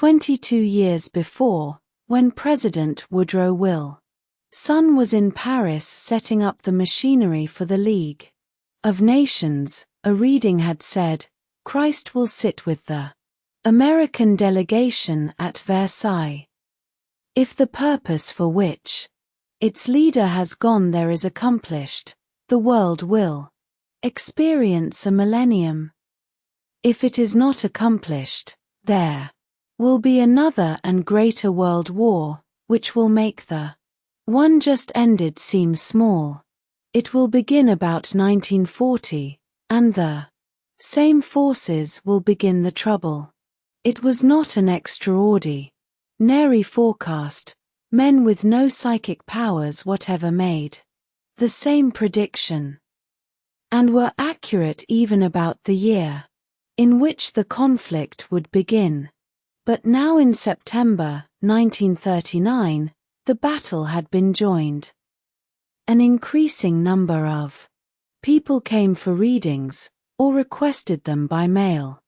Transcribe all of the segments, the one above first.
22 years before, when President Woodrow Wilson was in Paris setting up the machinery for the League of Nations, a reading had said, "Christ will sit with the American delegation at Versailles. If the purpose for which its leader has gone there is accomplished, the world will experience a millennium. If it is not accomplished, there will be another and greater world war, which will make the one just ended seem small. It will begin about 1940, and the same forces will begin the trouble." It was not an extraordinary forecast. Men with no psychic powers whatever made the same prediction, and were accurate even about the year in which the conflict would begin. But now in September 1939, the battle had been joined. An increasing number of people came for readings, or requested them by mail.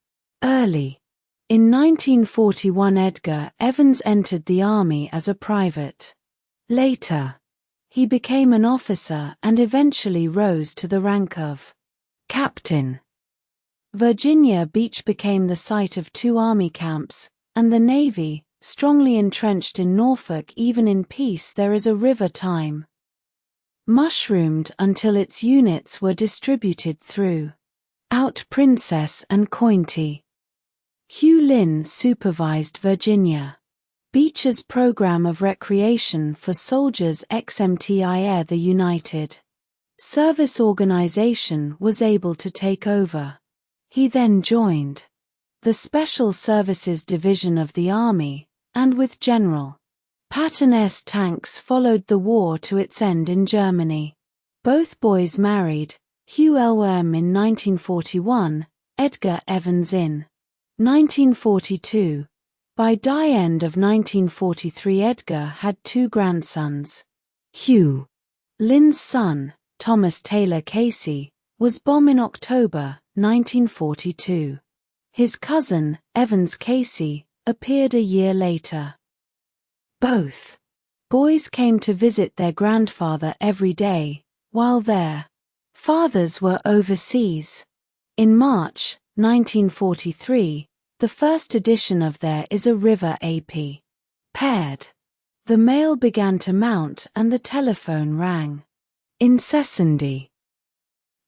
Early in 1941 Edgar Evans entered the army as a private. Later, he became an officer and eventually rose to the rank of captain. Virginia Beach became the site of 2 army camps, and the Navy, strongly entrenched in Norfolk even in peace there is a river time, mushroomed until its units were distributed throughout Princess and Cointy. Hugh Lynn supervised Virginia Beach's program of recreation for soldiers XMTIR. The United Service Organization was able to take over. He then joined the Special Services Division of the Army, and with General Patton's tanks followed the war to its end in Germany. Both boys married, Hugh Elworm in 1941, Edgar Evans in 1942. By the end of 1943 Edgar had 2 grandsons. Hugh Lynn's son, Thomas Taylor Casey, was born in October 1942. His cousin, Evans Casey, appeared a year later. Both boys came to visit their grandfather every day, while their fathers were overseas. In March 1943, the first edition of There Is a River AP paired. The mail began to mount and the telephone rang incessantly.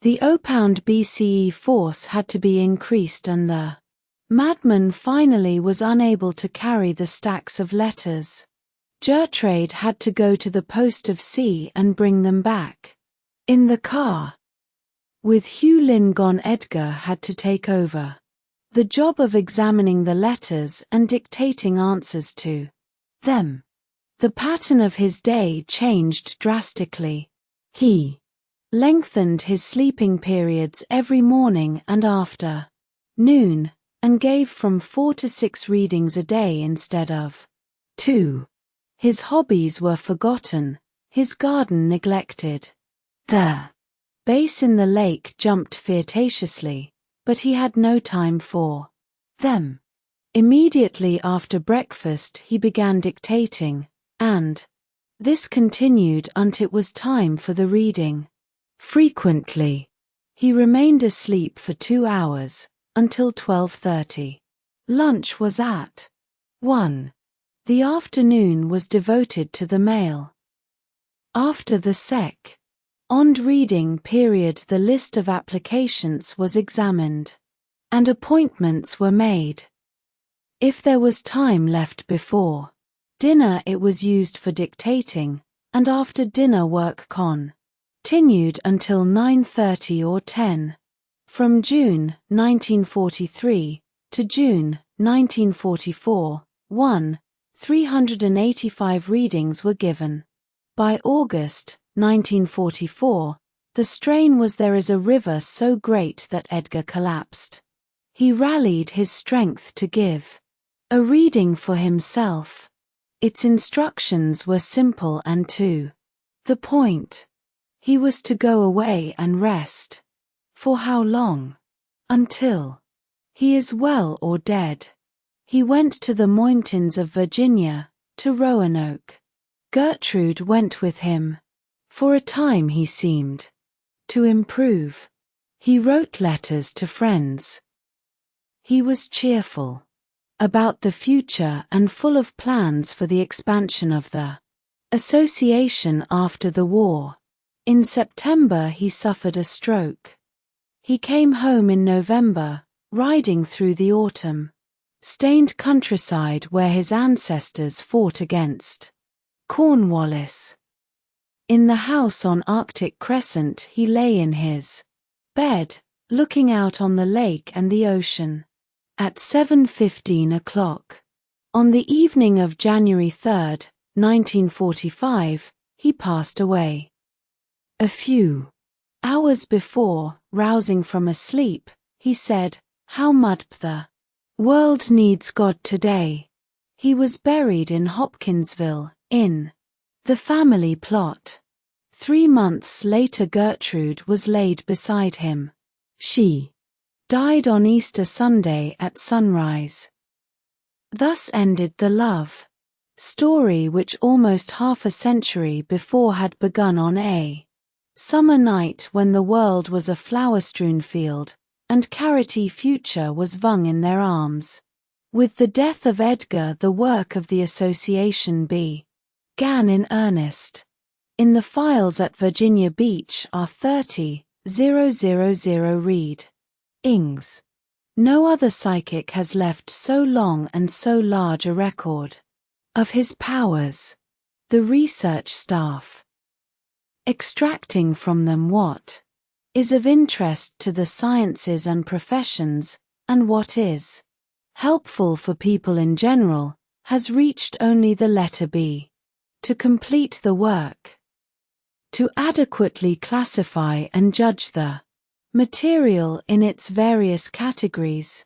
The O-pound BCE force had to be increased and the madman finally was unable to carry the stacks of letters. Gertrude had to go to the post of C and bring them back in the car. With Hugh Lynn gone, Edgar had to take over the job of examining the letters and dictating answers to them. The pattern of his day changed drastically. He lengthened his sleeping periods every morning and afternoon, and gave from 4 to 6 readings a day instead of 2. His hobbies were forgotten, his garden neglected. The bass in the lake jumped furiously, but he had no time for them. Immediately after breakfast he began dictating, and this continued until it was time for the reading. Frequently, he remained asleep for 2 hours, until 12:30. Lunch was at 1. The afternoon was devoted to the mail. After the second reading period the list of applications was examined, and appointments were made. If there was time left before dinner it was used for dictating, and after dinner work continued until 9:30 or 10. From June 1943 to June 1944, 385 readings were given. By August 1944, the strain was There Is a River so great that Edgar collapsed. He rallied his strength to give a reading for himself. Its instructions were simple and to the point. He was to go away and rest. For how long? Until he is well or dead. He went to the mountains of Virginia, to Roanoke. Gertrude went with him. For a time he seemed to improve. He wrote letters to friends. He was cheerful about the future and full of plans for the expansion of the association after the war. In September he suffered a stroke. He came home in November, riding through the autumn-stained countryside where his ancestors fought against Cornwallis. In the house on Arctic Crescent he lay in his bed, looking out on the lake and the ocean. At 7:15 o'clock. On the evening of January 3, 1945, he passed away. A few hours before, rousing from a sleep, he said, "How much the world needs God today." He was buried in Hopkinsville, in the family plot. 3 months later Gertrude was laid beside him. She died on Easter Sunday at sunrise. Thus ended the love story which almost half a century before had begun on a summer night when the world was a flower-strewn field, and Carity future was wrung in their arms. With the death of Edgar the work of the association began in earnest. In the files at Virginia Beach are 30,000 read. Ings. No other psychic has left so long and so large a record of his powers. The research staff, extracting from them what is of interest to the sciences and professions, and what is helpful for people in general, has reached only the letter B. To complete the work, to adequately classify and judge the material in its various categories,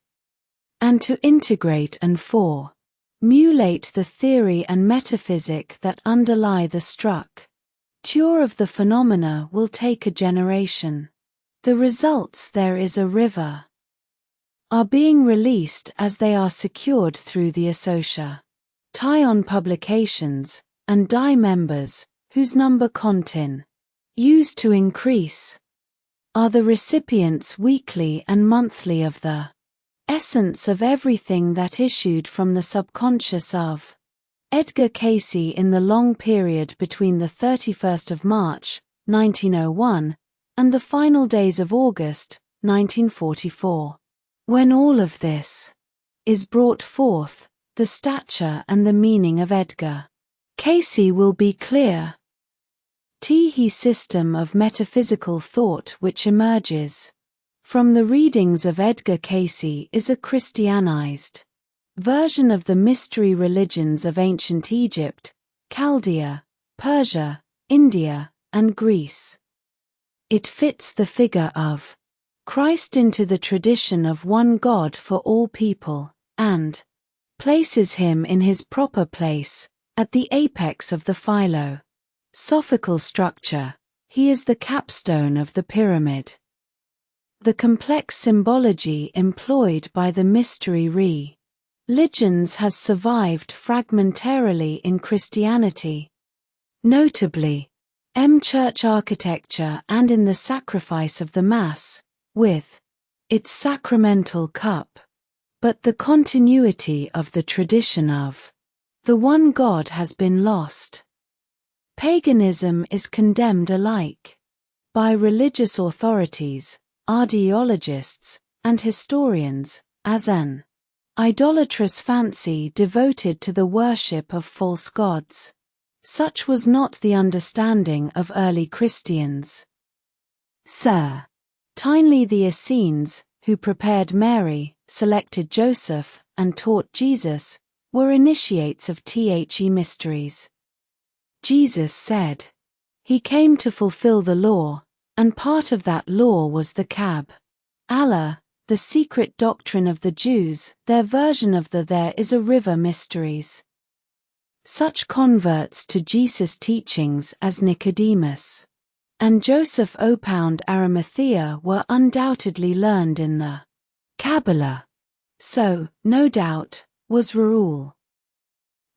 and to integrate and formulate the theory and metaphysic that underlie the structure of the phenomena will take a generation. The results there is a river are being released as they are secured through the association publications, and DI members, whose number continues to increase, are the recipients weekly and monthly of the essence of everything that issued from the subconscious of Edgar Cayce in the long period between the 31st of March, 1901, and the final days of August, 1944. When all of this is brought forth, the stature and the meaning of Edgar Cayce will be clear. The system of metaphysical thought which emerges from the readings of Edgar Cayce is a Christianized version of the mystery religions of ancient Egypt, Chaldea, Persia, India, and Greece. It fits the figure of Christ into the tradition of one God for all people, and places him in his proper place, at the apex of the philosophical structure. He is the capstone of the pyramid. The complex symbology employed by the mystery religions has survived fragmentarily in Christianity, notably church architecture and in the sacrifice of the Mass, with its sacramental cup. But the continuity of the tradition of the one God has been lost. Paganism is condemned alike by religious authorities, archaeologists, and historians as an idolatrous fancy devoted to the worship of false gods. Such was not the understanding of early Christians. Sir Tinley the Essenes, who prepared Mary, selected Joseph, and taught Jesus, were initiates of the mysteries. Jesus said he came to fulfill the law, and part of that law was the Allah, the secret doctrine of the Jews, their version of the there is a river mysteries. Such converts to Jesus' teachings as Nicodemus and Joseph Opound Arimathea were undoubtedly learned in the Kabbalah. So, no doubt, was rule.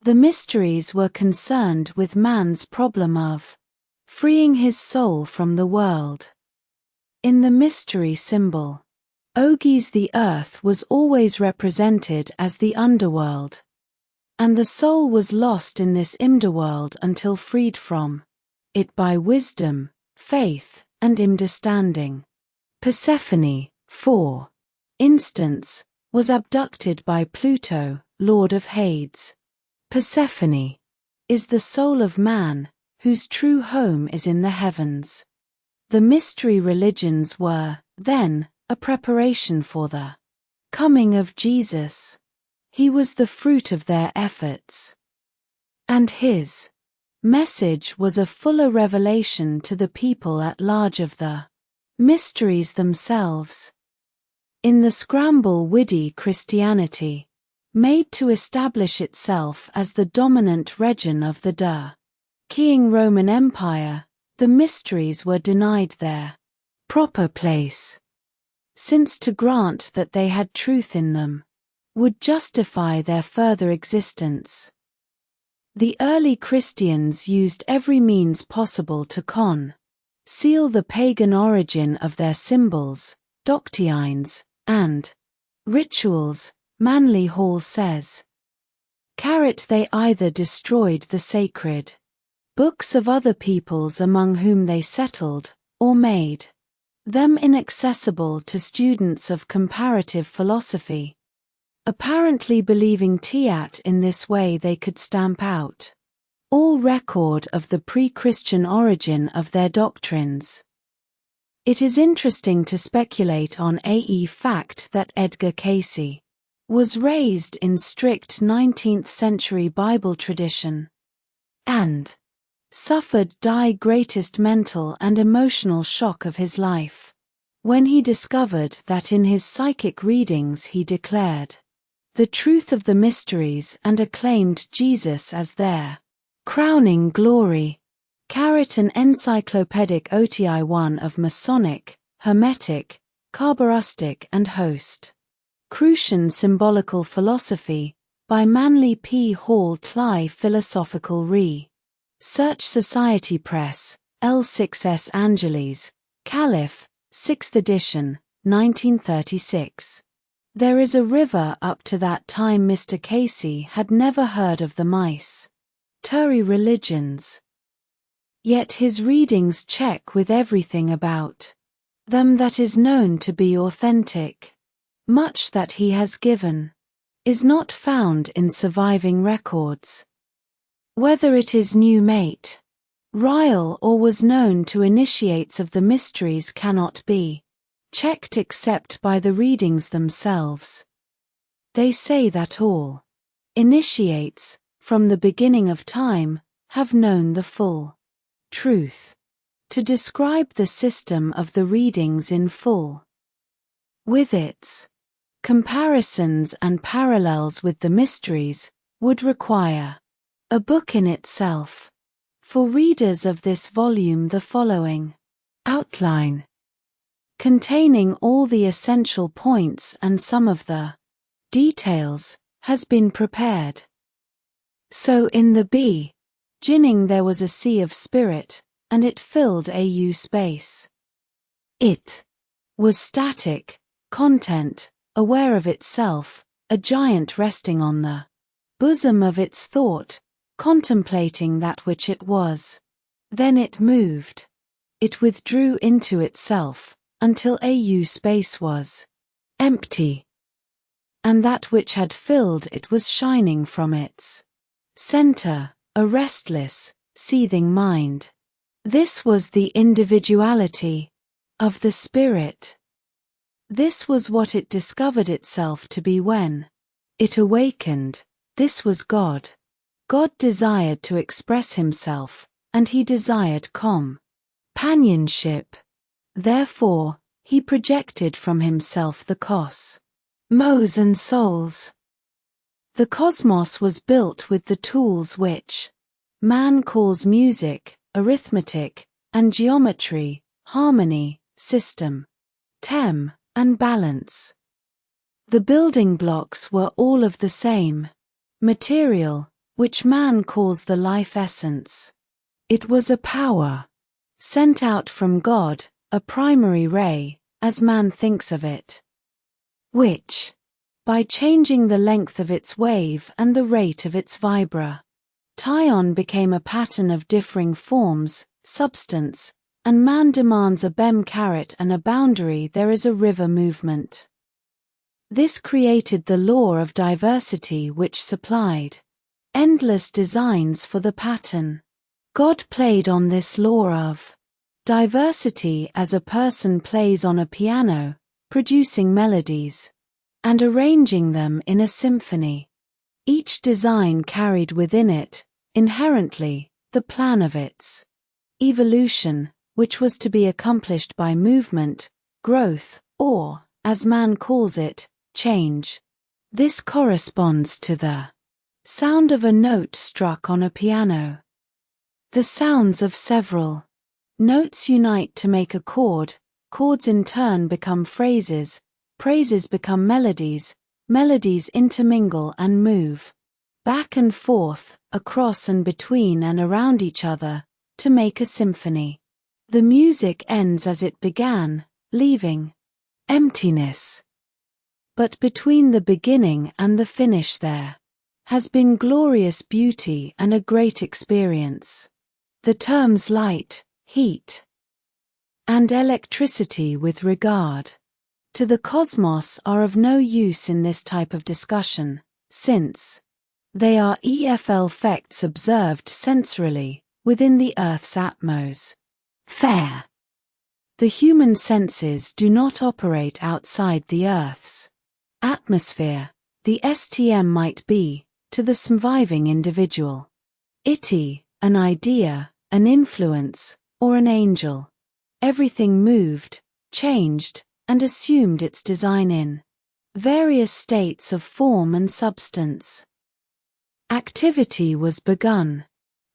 The mysteries were concerned with man's problem of freeing his soul from the world. In the mystery symbol, Ogis, the earth was always represented as the underworld, and the soul was lost in this imderworld until freed from it by wisdom, faith, and understanding. Persephone, for instance, was abducted by Pluto, lord of Hades. Persephone is the soul of man, whose true home is in the heavens. The mystery religions were, then, a preparation for the coming of Jesus. He was the fruit of their efforts, and his message was a fuller revelation to the people at large of the mysteries themselves. In the scramble widdy Christianity, made to establish itself as the dominant region of the decaying Roman Empire, the mysteries were denied their proper place, since to grant that they had truth in them would justify their further existence. The early Christians used every means possible to conceal the pagan origin of their symbols, doctrines, and rituals. Manly Hall says, they either destroyed the sacred books of other peoples among whom they settled, or made them inaccessible to students of comparative philosophy, apparently believing that in this way they could stamp out all record of the pre-Christian origin of their doctrines. It is interesting to speculate on a fact that Edgar Cayce was raised in strict 19th century Bible tradition, and suffered the greatest mental and emotional shock of his life, when he discovered that in his psychic readings he declared the truth of the mysteries and acclaimed Jesus as their crowning glory. An encyclopedic OTI 1 of Masonic, Hermetic, Carborustic and Host Crucian Symbolical Philosophy, by Manly P. Hall Tly Philosophical Research Society Press, L6S Angeles, Caliph, 6th edition, 1936. There is a river. Up to that time Mr. Cayce had never heard of the mystery religions. Yet his readings check with everything about them that is known to be authentic. Much that he has given is not found in surviving records. Whether it is new mate, real or was known to initiates of the mysteries cannot be checked except by the readings themselves. They say that all initiates, from the beginning of time, have known the full truth. To describe the system of the readings in full, with its comparisons and parallels with the mysteries, would require a book in itself. For readers of this volume the following outline, containing all the essential points and some of the details, has been prepared. So in the beginning there was a sea of spirit, and it filled a space. It was static, content, aware of itself, a giant resting on the bosom of its thought, contemplating that which it was. Then it moved. It withdrew into itself, until a space was empty, and that which had filled it was shining from its center, a restless, seething mind. This was the individuality of the spirit. This was what it discovered itself to be when it awakened. This was God. God desired to express himself, and he desired companionship. Therefore, he projected from himself the cosmos and souls. The cosmos was built with the tools which man calls music, arithmetic, and geometry, harmony, system, and balance. The building blocks were all of the same material, which man calls the life essence. It was a power sent out from God, a primary ray, as man thinks of it, which, by changing the length of its wave and the rate of its vibration, became a pattern of differing forms, substance, and man demands a caret and a boundary. There is a river movement. This created the law of diversity, which supplied endless designs for the pattern. God played on this law of diversity as a person plays on a piano, producing melodies and arranging them in a symphony. Each design carried within it, inherently, the plan of its evolution, which was to be accomplished by movement, growth, or, as man calls it, change. This corresponds to the sound of a note struck on a piano. The sounds of several notes unite to make a chord, chords in turn become phrases, phrases become melodies, melodies intermingle and move back and forth, across and between and around each other, to make a symphony. The music ends as it began, leaving emptiness. But between the beginning and the finish there has been glorious beauty and a great experience. The terms light, heat, and electricity with regard to the cosmos are of no use in this type of discussion, since they are effects observed sensorily within the Earth's atmosphere. The human senses do not operate outside the Earth's atmosphere. The STM might be, to the surviving individual, an idea, an influence, or an angel. Everything moved, changed, and assumed its design in various states of form and substance. Activity was begun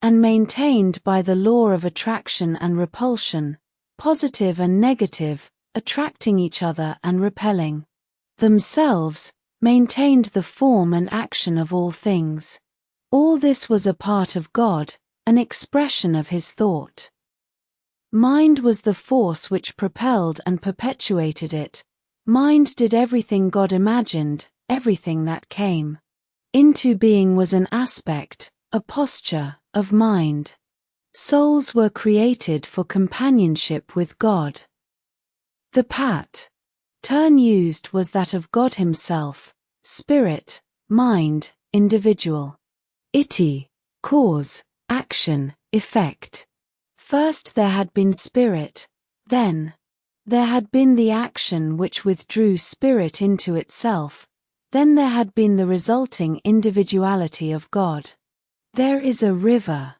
and maintained by the law of attraction and repulsion, positive and negative, attracting each other and repelling themselves, maintained the form and action of all things. All this was a part of God, an expression of his thought. Mind was the force which propelled and perpetuated it. Mind did everything God imagined, everything that came into being was an aspect, a posture, of mind. Souls were created for companionship with God. The pattern used was that of God himself, spirit, mind, individual. Cause, action, effect. First there had been spirit, then there had been the action which withdrew spirit into itself, then there had been the resulting individuality of God. There is a river.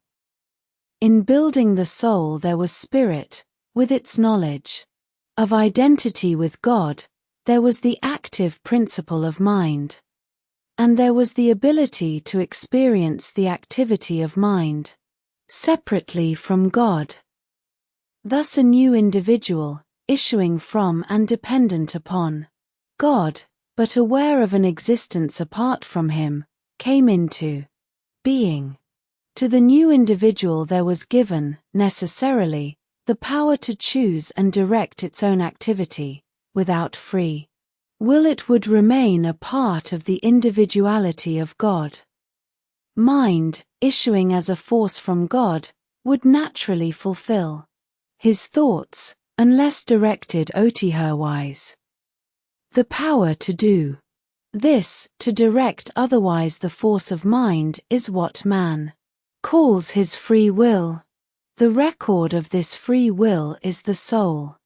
In building the soul there was spirit, with its knowledge of identity with God, there was the active principle of mind. And there was the ability to experience the activity of mind separately from God. Thus a new individual, issuing from and dependent upon God, but aware of an existence apart from him, came into being. To the new individual there was given, necessarily, the power to choose and direct its own activity. Without free will it would remain a part of the individuality of God. Mind, issuing as a force from God, would naturally fulfill his thoughts, unless directed otherwise. The power to do this, to direct otherwise the force of mind, is what man calls his free will. The record of this free will is the soul.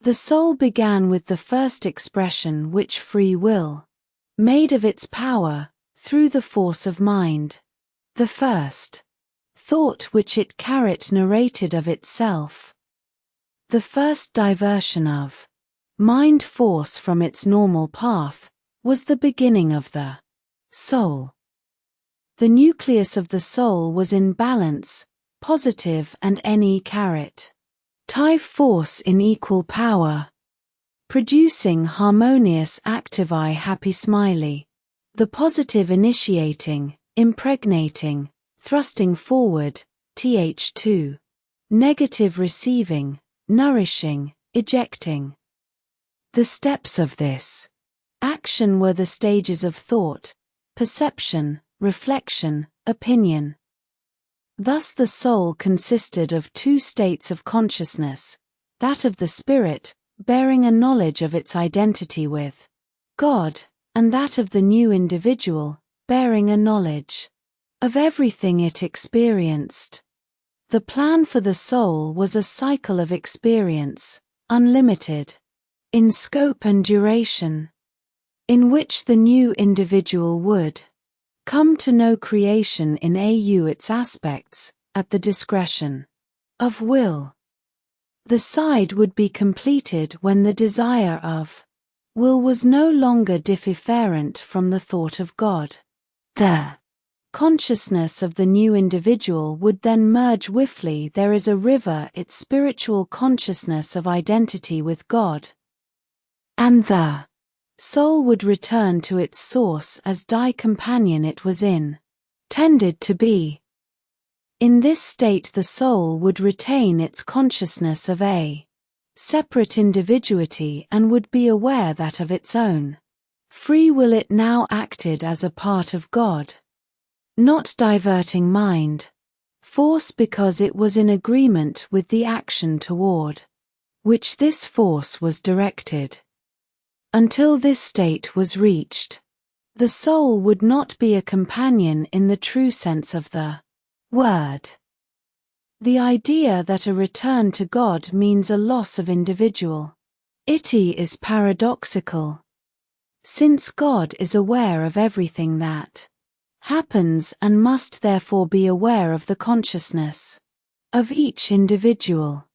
The soul began with the first expression which free will made of its power, through the force of mind. The first thought which it narrated of itself. The first diversion of mind force from its normal path was the beginning of the soul. The nucleus of the soul was in balance, positive and type force in equal power. producing harmonious activi happy smiley. The positive initiating, impregnating, thrusting forward, th2. Negative receiving, nourishing, ejecting. The steps of this action were the stages of thought, perception, reflection, opinion. Thus the soul consisted of two states of consciousness, that of the spirit, bearing a knowledge of its identity with God, and that of the new individual, bearing a knowledge of everything it experienced. The plan for the soul was a cycle of experience, unlimited in scope and duration, in which the new individual would come to know creation in its aspects, at the discretion of will. The side would be completed when the desire of will was no longer different from the thought of God. The consciousness of the new individual would then merge swiftly. There is a river, its spiritual consciousness of identity with God. And the soul would return to its source as die companion it was intended to be. In this state the soul would retain its consciousness of a separate individuality and would be aware that of its own free will it now acted as a part of God, not diverting mind, force because it was in agreement with the action toward which this force was directed. Until this state was reached, the soul would not be a companion in the true sense of the word. The idea that a return to God means a loss of individuality is paradoxical, since God is aware of everything that happens and must therefore be aware of the consciousness of each individual.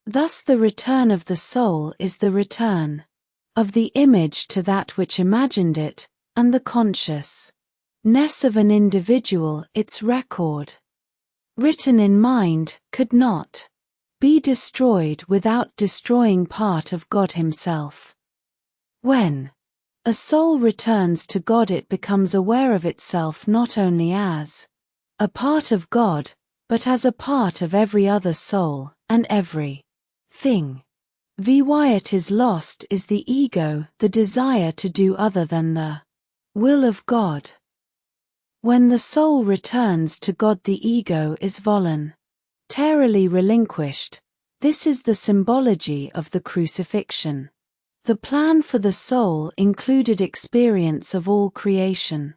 Thus the return of the soul is the return of the image to that which imagined it, and the consciousness of an individual, its record, written in mind, could not be destroyed without destroying part of God himself. When a soul returns to God, it becomes aware of itself not only as a part of God, but as a part of every other soul, and every thing. Why it is lost is the ego, the desire to do other than the will of God. When the soul returns to God, the ego is voluntarily relinquished. This is the symbology of the crucifixion. The plan for the soul included experience of all creation.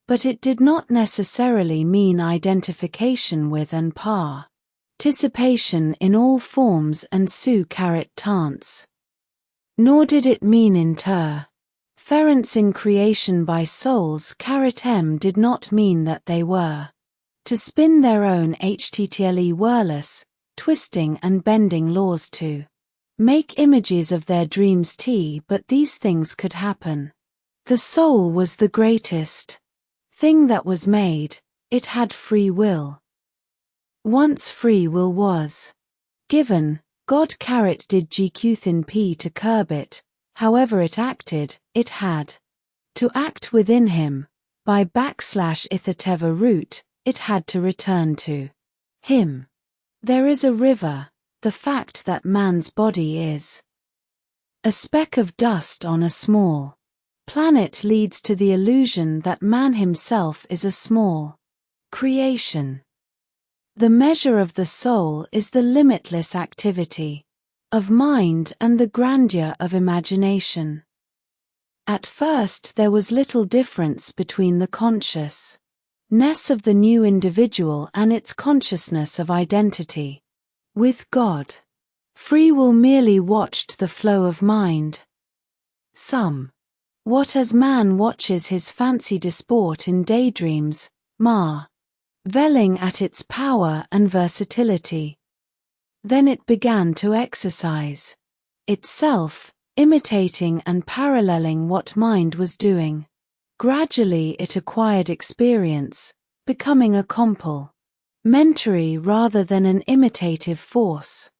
But it did not necessarily mean identification with and participation in all forms and su-tance. Nor did it mean interference in creation by souls. Did not mean that they were to spin their own httl whirless, twisting and bending laws to make images of their dreams but these things could happen. The soul was the greatest thing that was made. It had free will. Once free will was given, God did GQ P to curb it. However it acted, it had to act within him. By /ithateva root, it had to return to him. There is a river. The fact that man's body is a speck of dust on a small planet leads to the illusion that man himself is a small creation. The measure of the soul is the limitless activity of mind and the grandeur of imagination. At first there was little difference between the consciousness of the new individual and its consciousness of identity with God. Free will merely watched the flow of mind. What as man watches his fancy disport in daydreams, marveling at its power and versatility. Then it began to exercise itself, imitating and paralleling what mind was doing. Gradually it acquired experience, becoming a complementary rather than an imitative force.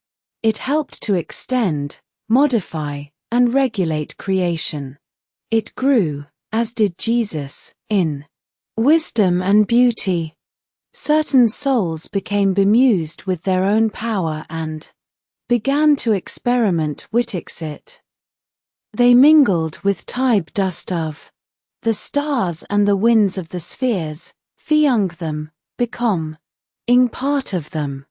It helped to extend, modify, and regulate creation. It grew, as did Jesus, in wisdom and beauty. Certain souls became bemused with their own power and began to experiment with it. They mingled with type dust of the stars and the winds of the spheres, feung them, become-ing part of them.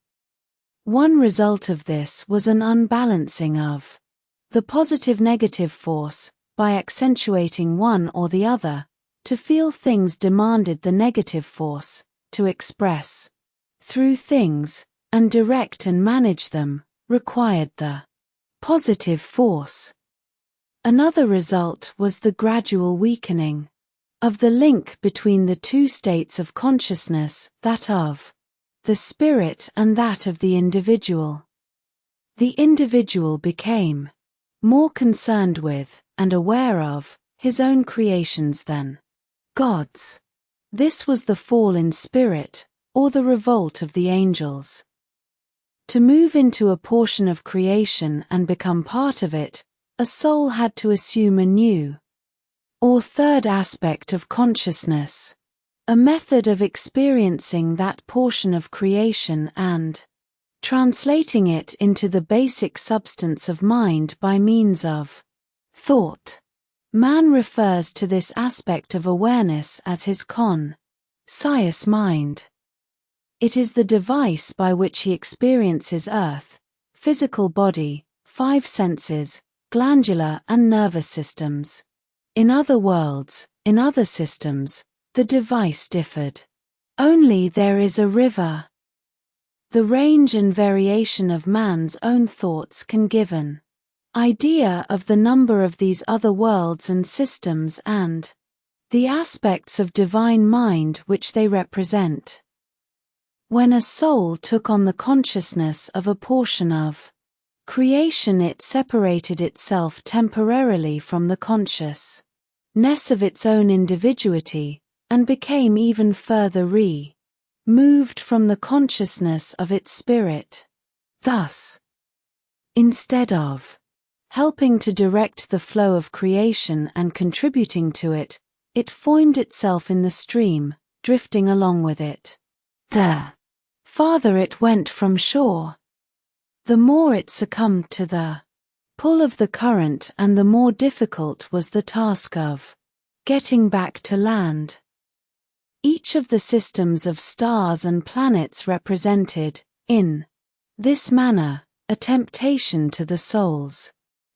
One result of this was an unbalancing of the positive-negative force. By accentuating one or the other, to feel things demanded the negative force, to express through things, and direct and manage them, required the positive force. Another result was the gradual weakening of the link between the two states of consciousness, that of the spirit and that of the individual. The individual became more concerned with, and aware of, his own creations than God's. This was the fall in spirit, or the revolt of the angels. To move into a portion of creation and become part of it, a soul had to assume a new, or third aspect of consciousness, a method of experiencing that portion of creation and translating it into the basic substance of mind by means of thought. Man refers to this aspect of awareness as his conscious mind. It is the device by which he experiences earth, physical body, five senses, glandular and nervous systems. In other worlds, in other systems, the device differed. Only there is a river. The range and variation of man's own thoughts can give an idea of the number of these other worlds and systems and the aspects of divine mind which they represent. When a soul took on the consciousness of a portion of creation, it separated itself temporarily from the consciousness of its own individuality, and became even further removed from the consciousness of its spirit. Thus, instead of helping to direct the flow of creation and contributing to it, it foimed itself in the stream, drifting along with it. The farther it went from shore, the more it succumbed to the pull of the current, and the more difficult was the task of getting back to land. Each of the systems of stars and planets represented, in this manner, a temptation to the souls.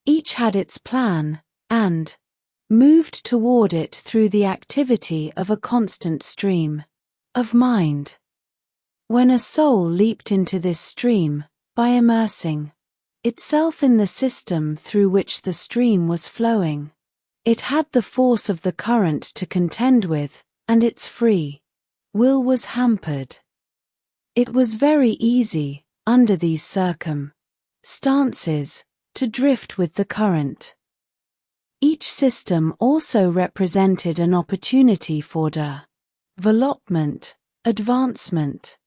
Each had its plan, and moved toward it through the activity of a constant stream of mind. When a soul leaped into this stream, by immersing itself in the system through which the stream was flowing, it had the force of the current to contend with, and its free will was hampered. It was very easy, under these circumstances, to drift with the current. Each system also represented an opportunity for development, advancement,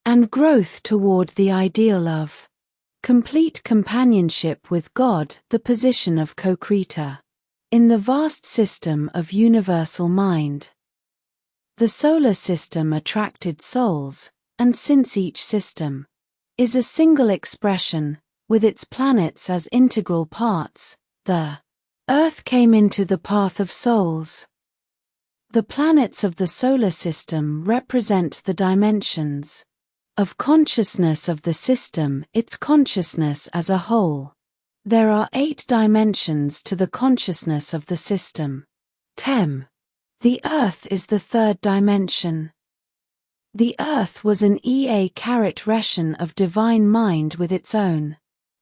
and growth toward the ideal of complete companionship with God, the position of co-creator in the vast system of universal mind. The solar system attracted souls, and since each system is a single expression, with its planets as integral parts, the Earth came into the path of souls. The planets of the solar system represent the dimensions of consciousness of the system, its consciousness as a whole. There are 8 dimensions to the consciousness of the system. The Earth is the third dimension. The Earth was an ea-ration of divine mind with its own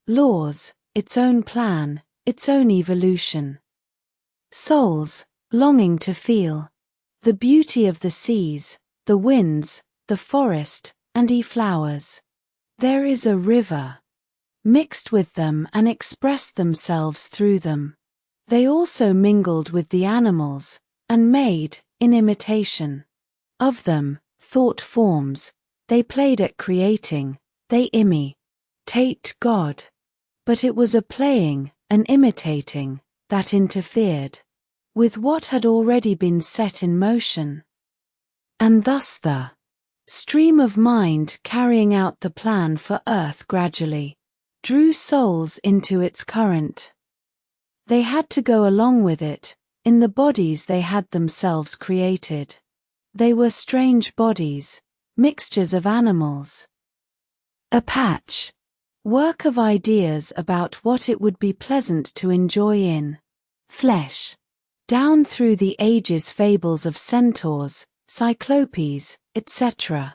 laws, its own plan, its own evolution. Souls, longing to feel the beauty of the seas, the winds, the forest, and flowers. There is a river, mixed with them and expressed themselves through them. They also mingled with the animals, and made, in imitation of them, thought forms. They played at creating, they imitate God. But it was a playing, an imitating, that interfered with what had already been set in motion. And thus the stream of mind carrying out the plan for Earth gradually drew souls into its current. They had to go along with it, in the bodies they had themselves created. They were strange bodies, mixtures of animals. A patch work of ideas about what it would be pleasant to enjoy in flesh. Down through the ages fables of centaurs, cyclopes, etc.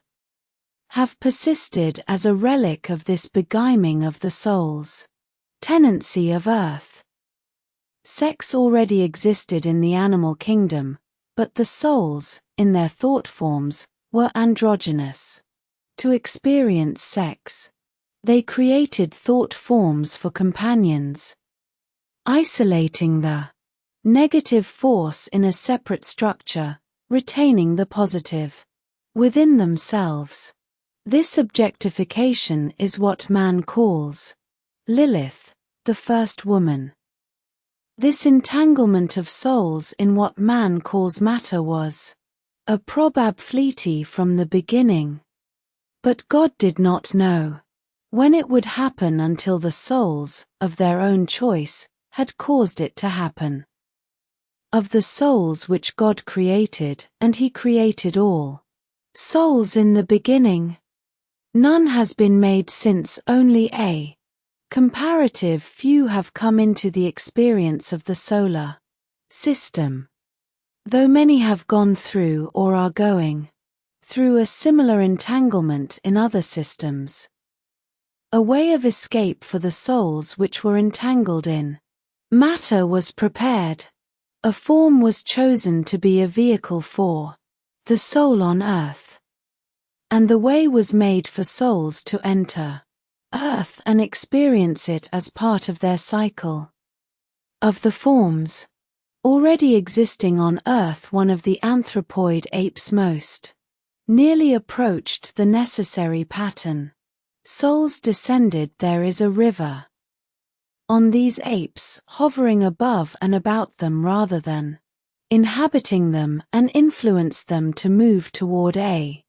have persisted as a relic of this beguiling of the soul's tenancy of Earth. Sex already existed in the animal kingdom, but the souls, in their thought forms, were androgynous. To experience sex, they created thought forms for companions, isolating the negative force in a separate structure, retaining the positive within themselves. This objectification is what man calls Lilith, the first woman. This entanglement of souls in what man calls matter was a probability from the beginning. But God did not know when it would happen until the souls, of their own choice, had caused it to happen. Of the souls which God created, and He created all souls in the beginning, none has been made since, only a comparative few have come into the experience of the solar system, though many have gone through or are going through a similar entanglement in other systems. A way of escape for the souls which were entangled in matter was prepared. A form was chosen to be a vehicle for the soul on Earth. And the way was made for souls to enter Earth and experience it as part of their cycle. Of the forms already existing on Earth, one of the anthropoid apes most nearly approached the necessary pattern. Souls descended. There is a river on these apes, hovering above and about them rather than inhabiting them, and influenced them to move toward a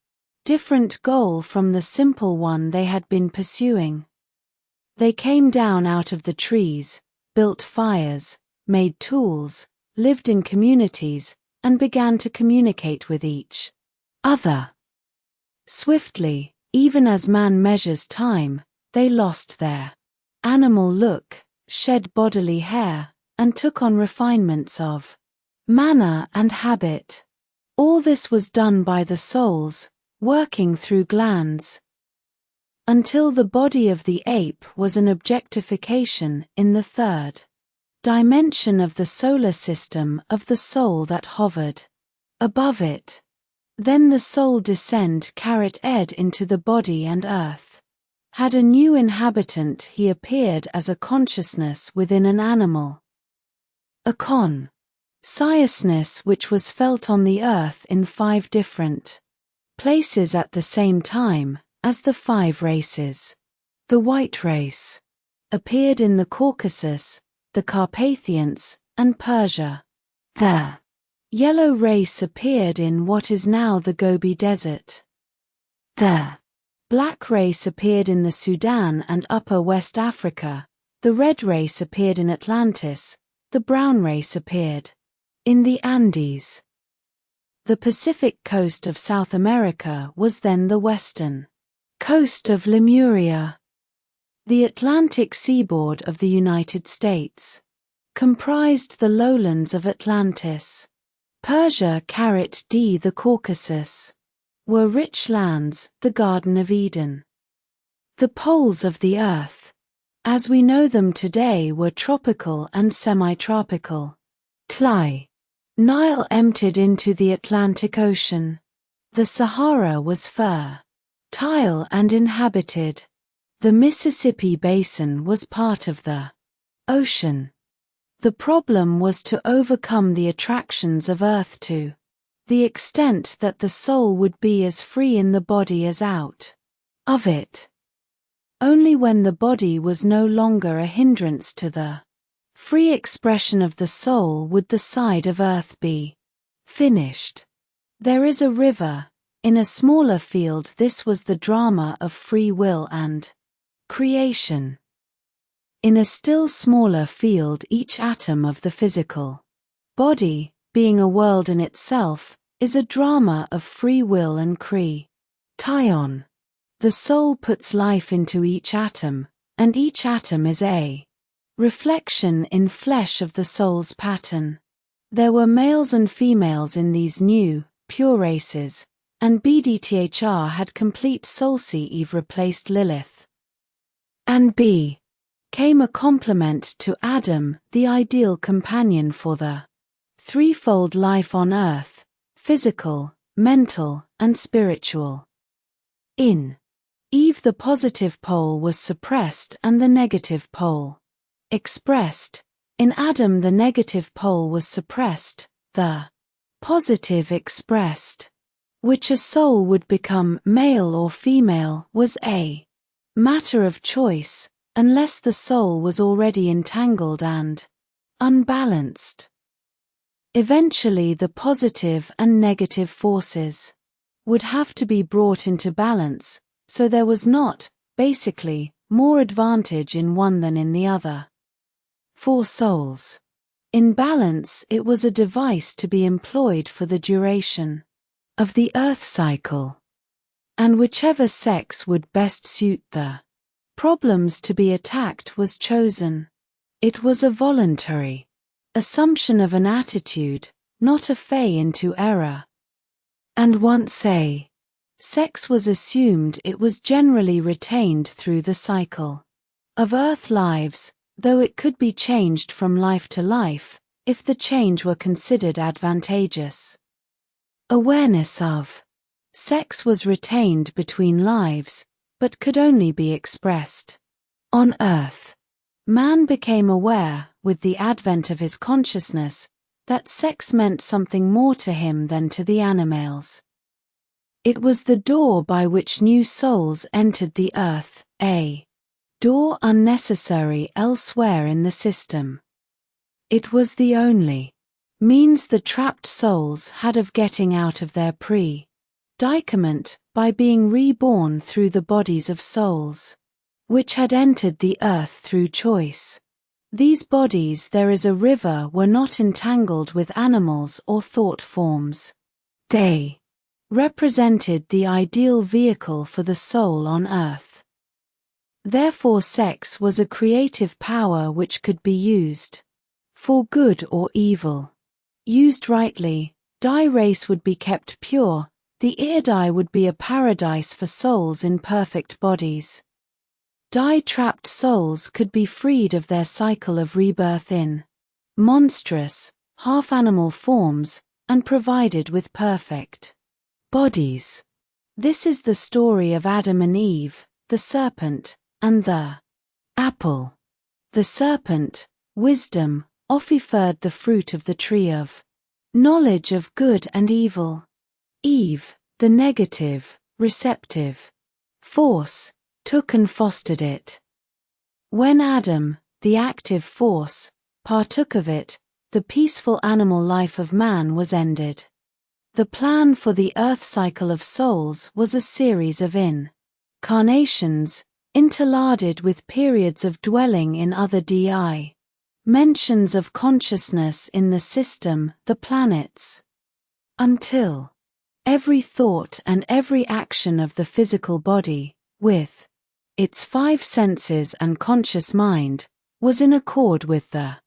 different goal from the simple one they had been pursuing. They came down out of the trees, built fires, made tools, lived in communities, and began to communicate with each other. Swiftly, even as man measures time, they lost their animal look, shed bodily hair, and took on refinements of manner and habit. All this was done by the souls, working through glands, until the body of the ape was an objectification in the third dimension of the solar system of the soul that hovered above it. Then the soul descend carried Ed into the body, and Earth had a new inhabitant. He appeared as a consciousness within an animal, a consciousness which was felt on the Earth in 5 different places at the same time, as the 5 races. The white race appeared in the Caucasus, the Carpathians, and Persia. The yellow race appeared in what is now the Gobi Desert. The black race appeared in the Sudan and Upper West Africa. The red race appeared in Atlantis. The brown race appeared in the Andes. The Pacific coast of South America was then the western coast of Lemuria. The Atlantic seaboard of the United States comprised the lowlands of Atlantis. Persia, the Caucasus, were rich lands, the Garden of Eden. The poles of the earth, as we know them today, were tropical and semi-tropical. Nile emptied into the Atlantic Ocean. The Sahara was fertile and inhabited. The Mississippi Basin was part of the ocean. The problem was to overcome the attractions of Earth to the extent that the soul would be as free in the body as out of it. Only when the body was no longer a hindrance to the free expression of the soul would the side of earth be finished. There is a river. In a smaller field, this was the drama of free will and creation. In a still smaller field, each atom of the physical body, being a world in itself, is a drama of free will and creation. The soul puts life into each atom, and each atom is a reflection in flesh of the soul's pattern. There were males and females in these new, pure races, and BDTHR had complete Soulcy Eve replaced Lilith. And B came a complement to Adam, the ideal companion for the threefold life on earth: physical, mental, and spiritual. In Eve, the positive pole was suppressed and the negative pole expressed. In Adam, the negative pole was suppressed, the positive expressed. Which a soul would become, male or female, was a matter of choice, unless the soul was already entangled and unbalanced. Eventually, the positive and negative forces would have to be brought into balance, so there was not, basically, more advantage in one than in the other. For souls in balance, it was a device to be employed for the duration of the earth cycle, and whichever sex would best suit the problems to be attacked was chosen. It was a voluntary assumption of an attitude, not a fay into error. And once a sex was assumed, it was generally retained through the cycle of earth lives, though it could be changed from life to life, if the change were considered advantageous. Awareness of sex was retained between lives, but could only be expressed on earth. Man became aware, with the advent of his consciousness, that sex meant something more to him than to the animals. It was the door by which new souls entered the earth, a door unnecessary elsewhere in the system. It was the only means the trapped souls had of getting out of their predicament, by being reborn through the bodies of souls which had entered the earth through choice. These bodies, there is a river, were not entangled with animals or thought forms. They represented the ideal vehicle for the soul on earth. Therefore, sex was a creative power which could be used for good or evil. Used rightly, Dai race would be kept pure, the Irdai would be a paradise for souls in perfect bodies. Dai trapped souls could be freed of their cycle of rebirth in monstrous, half-animal forms, and provided with perfect bodies. This is the story of Adam and Eve, the serpent, and the apple. The serpent, wisdom, offered the fruit of the tree of knowledge of good and evil. Eve, the negative, receptive force, took and fostered it. When Adam, the active force, partook of it, the peaceful animal life of man was ended. The plan for the earth cycle of souls was a series of incarnations, interlarded with periods of dwelling in other mentions of consciousness in the system, the planets, until every thought and every action of the physical body, with its five senses and conscious mind, was in accord with the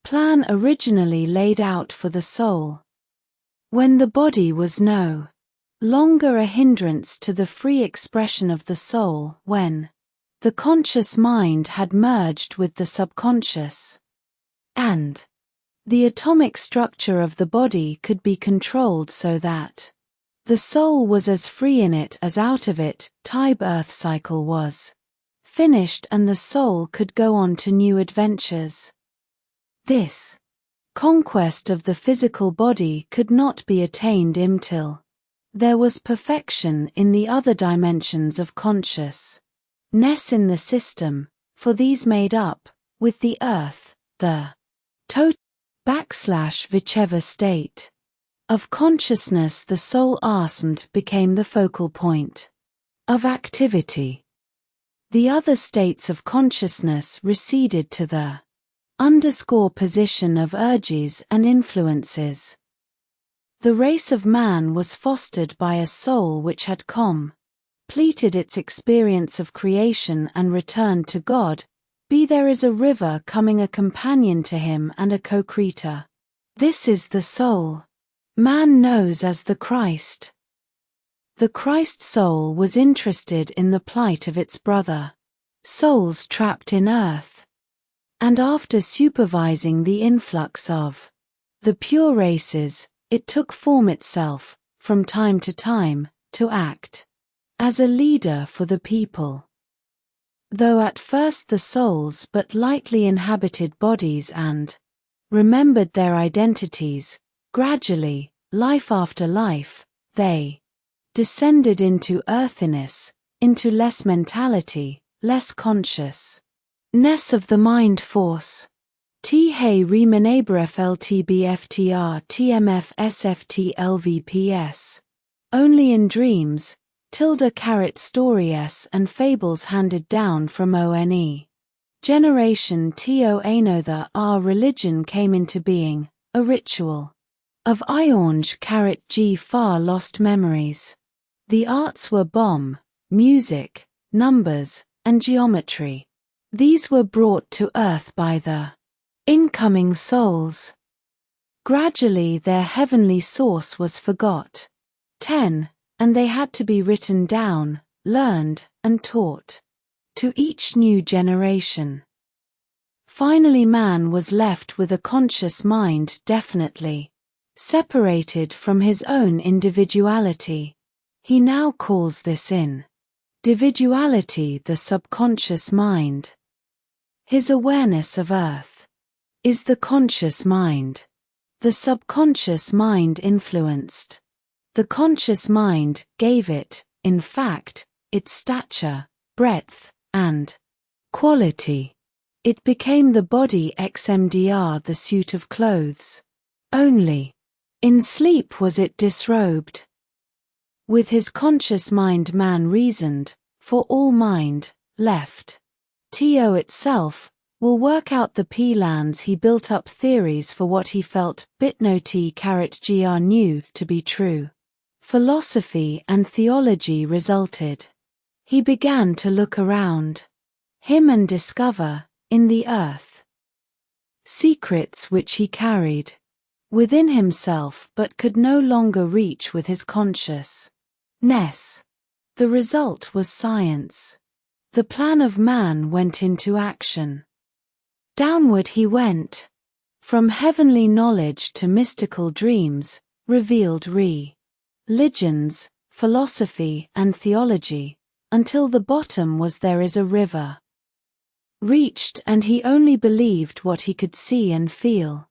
plan originally laid out for the soul. When the body was no longer a hindrance to the free expression of the soul, when the conscious mind had merged with the subconscious, and the atomic structure of the body could be controlled so that the soul was as free in it as out of it, Tybe earth cycle was finished and the soul could go on to new adventures. This conquest of the physical body could not be attained until there was perfection in the other dimensions of conscious ness in the system, for these made up, with the earth, the total / whichever state of consciousness the soul assumed became the focal point of activity. The other states of consciousness receded to the position of urges and influences. The race of man was fostered by a soul which had completed its experience of creation and returned to God. There is a river coming, a companion to him and a co-creator. This is the soul man knows as the Christ. The Christ soul was interested in the plight of its brother souls trapped in earth, and after supervising the influx of the pure races, it took form itself, from time to time, to act as a leader for the people. Though at first the souls but lightly inhabited bodies and remembered their identities, gradually, life after life, they descended into earthiness, into less mentality, less consciousness of the mind force. T hey remenabrefltbftr tmf sftlvps. Only in dreams, stories and fables handed down from one generation to another. Our religion came into being, a ritual of g far lost memories. The arts were bomb, music, numbers, and geometry. These were brought to earth by the incoming souls. Gradually their heavenly source was forgot. And they had to be written down, learned, and taught to each new generation. Finally man was left with a conscious mind definitely separated from his own individuality. He now calls this individuality the subconscious mind. His awareness of earth is the conscious mind. The subconscious mind influenced the conscious mind, gave it, in fact, its stature, breadth, and quality. It became the body xmdr, the suit of clothes. Only in sleep was it disrobed. With his conscious mind man reasoned, for all mind, left to itself, will work out the plans. He built up theories for what he felt bitno gr knew to be true. Philosophy and theology resulted. He began to look around him and discover, in the earth, secrets which he carried within himself but could no longer reach with his consciousness. The result was science. The plan of man went into action. Downward he went, from heavenly knowledge to mystical dreams, revealed religions, philosophy and theology, until the bottom was there is a river reached, and he only believed what he could see and feel,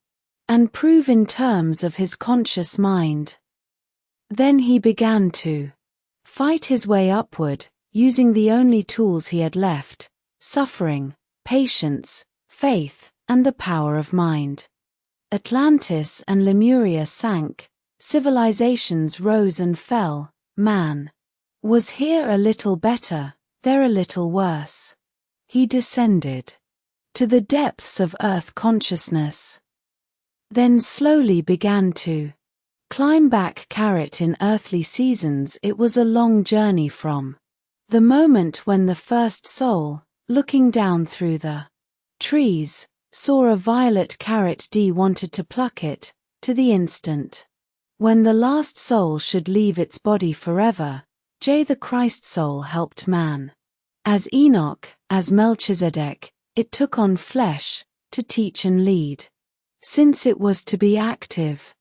and prove in terms of his conscious mind. Then he began to fight his way upward, using the only tools he had left: suffering, patience, faith, and the power of mind. Atlantis and Lemuria sank, civilizations rose and fell. Man was here a little better, there a little worse. He descended to the depths of earth consciousness, then slowly began to climb back. In earthly seasons it was a long journey from the moment when the first soul, looking down through the trees, saw a violet wanted to pluck it, to the instant when the last soul should leave its body forever. The Christ soul helped man. As Enoch, as Melchizedek, it took on flesh, to teach and lead. Since it was to be active,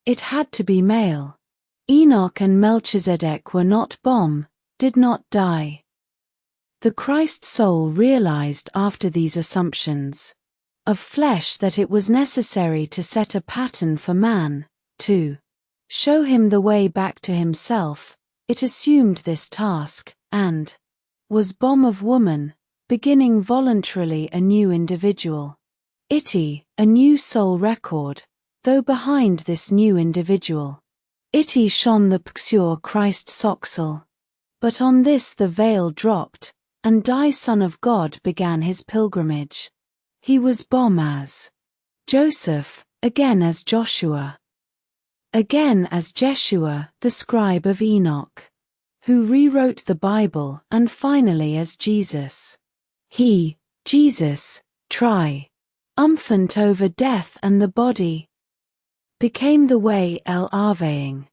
it had to be male. Enoch and Melchizedek were not did not die. The Christ soul realized after these assumptions of flesh that it was necessary to set a pattern for man, to show him the way back to himself. It assumed this task, and was bomb of woman, beginning voluntarily a new individual. Itty, a new soul record, though behind this new individual. Itty shone the pure Christ soxel. But on this the veil dropped, and Die Son of God began his pilgrimage. He was bomb as Joseph, again as Joshua. Again as Jeshua, the scribe of Enoch, who rewrote the Bible, and finally as Jesus. He, Jesus, triumphant over death and the body, became the way eleving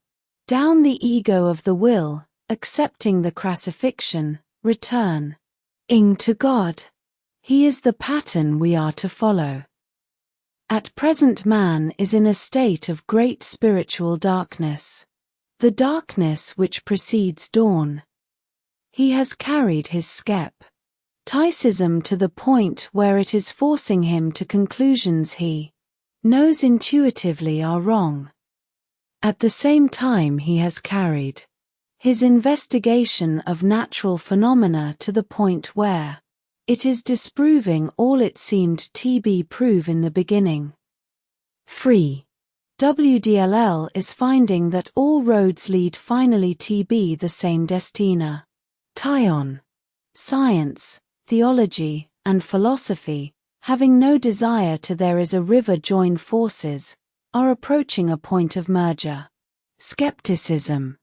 down the ego of the will, accepting the crucifixion, returning to God. He is the pattern we are to follow. At present man is in a state of great spiritual darkness. The darkness which precedes dawn. He has carried his skepticism to the point where it is forcing him to conclusions he knows intuitively are wrong. At the same time he has carried his investigation of natural phenomena to the point where it is disproving all it seemed to be prove in the beginning. Free WDLL is finding that all roads lead finally to be the same destina. Tion, science, theology, and philosophy, having no desire to there is a river join forces, are approaching a point of merger. Skepticism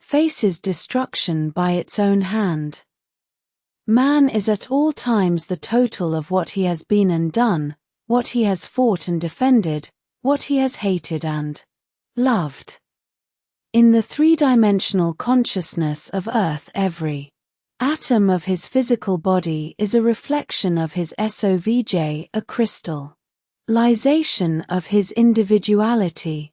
faces destruction by its own hand. Man is at all times the total of what he has been and done, what he has fought and defended, what he has hated and loved. In the three-dimensional consciousness of Earth, every atom of his physical body is a reflection of his SOVJ, a crystallization of his individuality.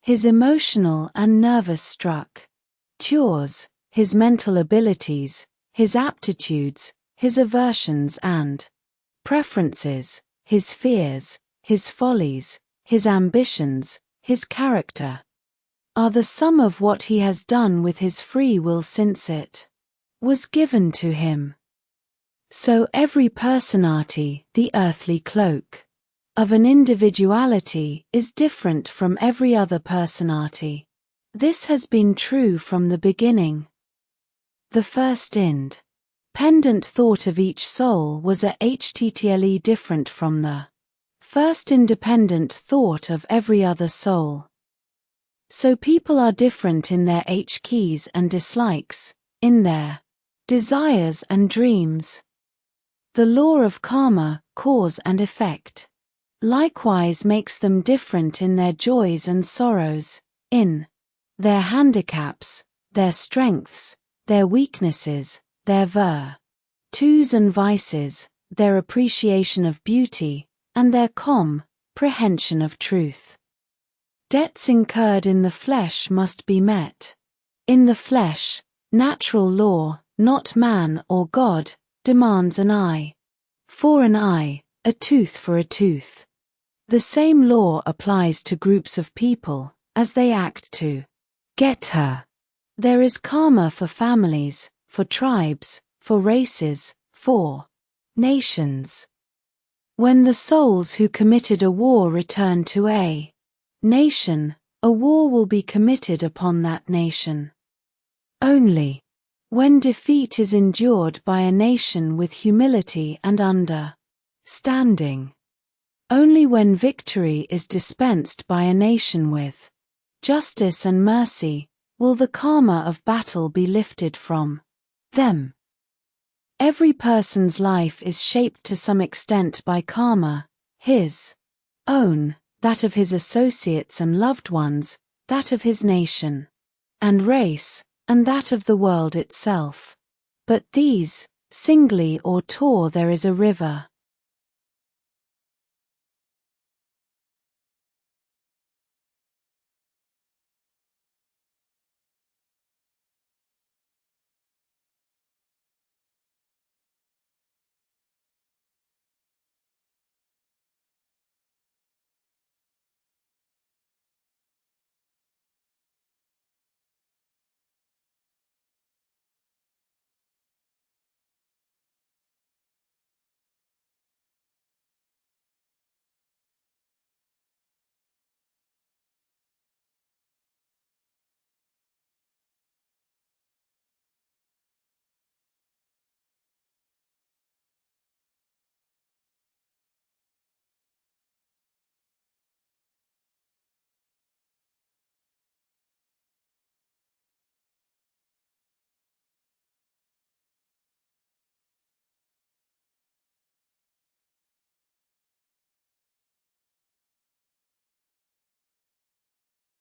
His emotional and nervous structures, his mental abilities, his aptitudes, his aversions and preferences, his fears, his follies, his ambitions, his character, are the sum of what he has done with his free will since it was given to him. So every personality, the earthly cloak of an individuality, is different from every other personality. This has been true from the beginning. The first independent thought of each soul was a htle different from the first independent thought of every other soul. So people are different in their keys and dislikes, in their desires and dreams. The law of karma, cause and effect, likewise makes them different in their joys and sorrows, in their handicaps, their strengths, their weaknesses, their virtues and vices, their appreciation of beauty, and their comprehension of truth. Debts incurred in the flesh must be met. In the flesh, natural law, not man or God, demands an eye for an eye, a tooth for a tooth. The same law applies to groups of people, as they act to get her. There is karma for families, for tribes, for races, for nations. When the souls who committed a war return to a nation, a war will be committed upon that nation. Only when defeat is endured by a nation with humility and understanding. Only when victory is dispensed by a nation with justice and mercy, will the karma of battle be lifted from them. Every person's life is shaped to some extent by karma, his own, that of his associates and loved ones, that of his nation and race, and that of the world itself. But these, singly or tore there is a river